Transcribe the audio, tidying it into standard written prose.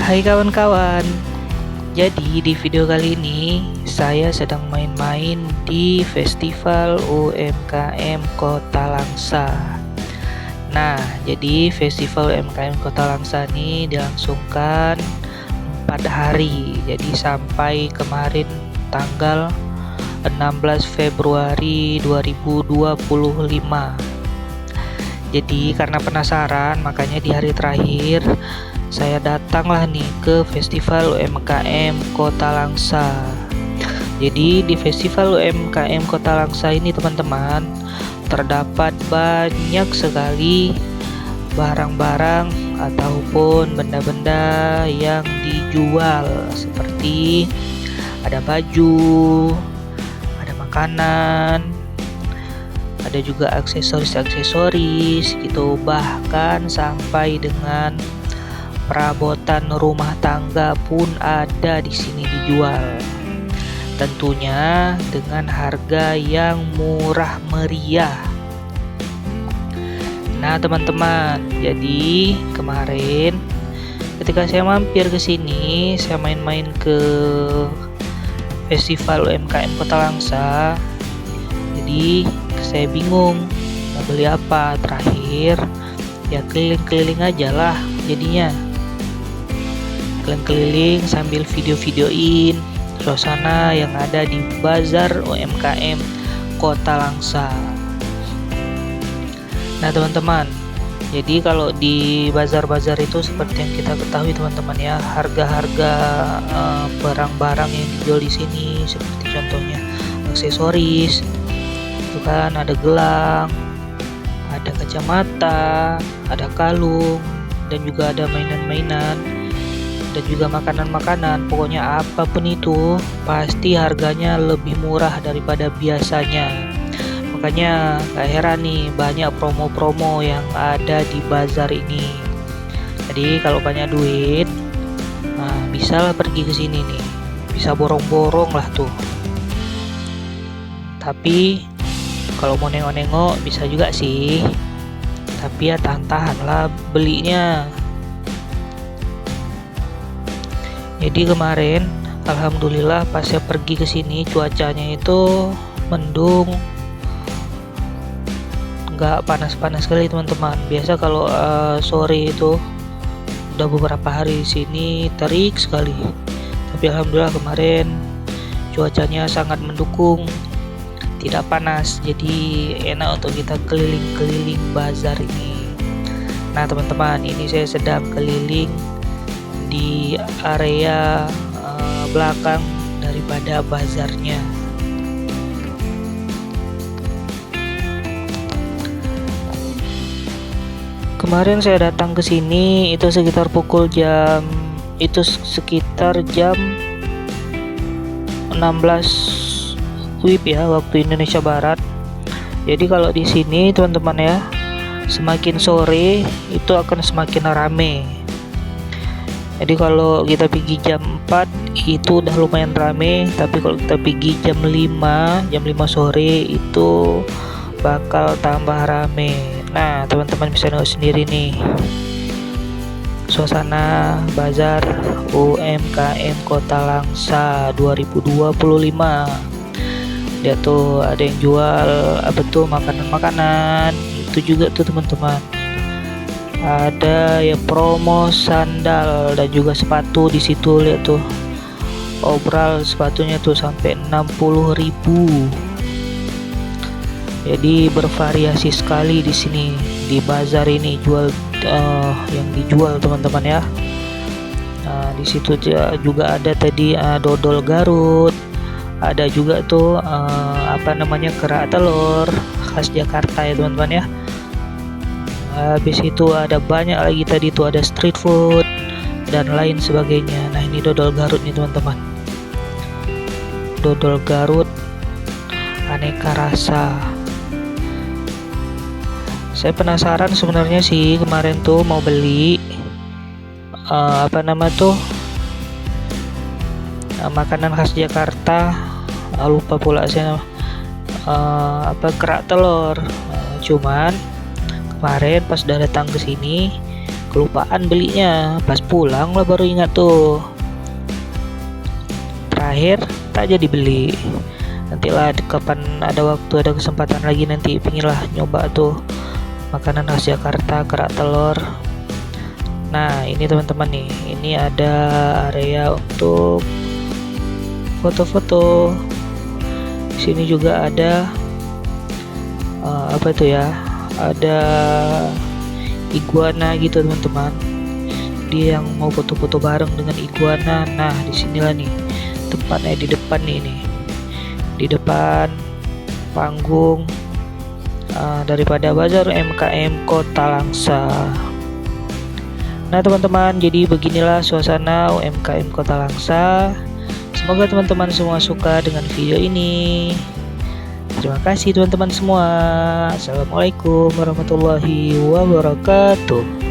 Hai kawan-kawan, jadi di video kali ini saya sedang main-main di Festival UMKM Kota Langsa. Nah, jadi Festival UMKM Kota Langsa ini dilangsungkan 4 hari, jadi sampai kemarin tanggal 16 Februari 2025. Jadi karena penasaran, makanya di hari terakhir saya datanglah nih ke Festival UMKM Kota Langsa. Jadi di Festival UMKM Kota Langsa ini teman-teman, terdapat banyak sekali barang-barang ataupun benda-benda yang dijual, seperti ada baju, ada makanan, ada juga aksesoris-aksesoris gitu, bahkan sampai dengan perabotan rumah tangga pun ada di sini dijual. Tentunya dengan harga yang murah meriah. Nah, teman-teman, jadi kemarin ketika saya mampir ke sini, saya main-main ke Festival UMKM Kota Langsa. Jadi saya bingung mau beli apa. Terakhir ya keliling-keliling aja lah jadinya, keliling-keliling sambil video-videoin suasana yang ada di Bazar UMKM Kota Langsa. Nah teman-teman, jadi kalau di bazar-bazar itu seperti yang kita ketahui teman-teman ya, harga-harga barang-barang yang dijual di sini seperti contohnya aksesoris itu kan, ada gelang, ada kacamata, ada kalung, dan juga ada mainan-mainan, dan juga makanan-makanan. Pokoknya apapun itu pasti harganya lebih murah daripada biasanya. Makanya gak heran nih banyak promo-promo yang ada di bazar ini. Jadi kalau banyak duit, nah bisa lah pergi ke sini nih, bisa borong-borong lah tuh. Tapi kalau mau nengok-nengok bisa juga sih, tapi ya tahan-tahan lah belinya. Jadi kemarin alhamdulillah pas saya pergi ke sini cuacanya itu mendung, nggak panas-panas sekali teman-teman. Biasa kalau sore itu udah beberapa hari di sini terik sekali, tapi alhamdulillah kemarin cuacanya sangat mendukung, tidak panas, jadi enak untuk kita keliling-keliling bazar ini. Nah teman-teman, ini saya sedang keliling di area belakang daripada bazarnya. Kemarin saya datang ke sini itu sekitar jam 16 WIB ya, waktu Indonesia Barat. Jadi kalau di sini teman-teman ya, semakin sore itu akan semakin rame. Jadi kalau kita pergi jam 4 itu udah lumayan rame, tapi kalau kita pergi jam 5 sore itu bakal tambah rame. Nah teman-teman bisa lihat sendiri nih suasana Bazar UMKM Kota Langsa 2025. Dia tuh ada yang jual apa tuh, makanan-makanan itu juga tuh teman-teman. Ada ya promo sandal dan juga sepatu di situ, lihat tuh obral sepatunya tuh sampai 60.000. Jadi bervariasi sekali di sini di bazar ini jual yang dijual teman-teman ya. Nah, di situ juga ada tadi dodol Garut, ada juga tuh kerak telur khas Jakarta ya teman-teman ya. Habis itu ada banyak lagi tadi tuh, ada street food dan lain sebagainya. Nah ini dodol Garut nih teman-teman, dodol Garut aneka rasa. Saya penasaran sebenarnya sih, kemarin tuh mau beli makanan khas Jakarta, lupa pula saya kerak telur. Cuman kemarin pas udah datang ke sini kelupaan belinya, pas pulang lah baru ingat tuh. Terakhir tak jadi beli. Nantilah kapan ada waktu, ada kesempatan lagi, nanti pinginlah nyoba tuh makanan khas Jakarta, kerak telur. Nah ini teman-teman nih, ini ada area untuk foto-foto. Di sini juga ada apa itu ya, ada iguana gitu teman-teman. Dia yang mau foto-foto bareng dengan iguana. Nah disinilah nih tempatnya, di depan nih, di depan panggung daripada Bazar UMKM Kota Langsa. Nah teman-teman, jadi beginilah suasana UMKM Kota Langsa. Semoga teman-teman semua suka dengan video ini. Terima kasih teman-teman semua. Assalamualaikum warahmatullahi wabarakatuh.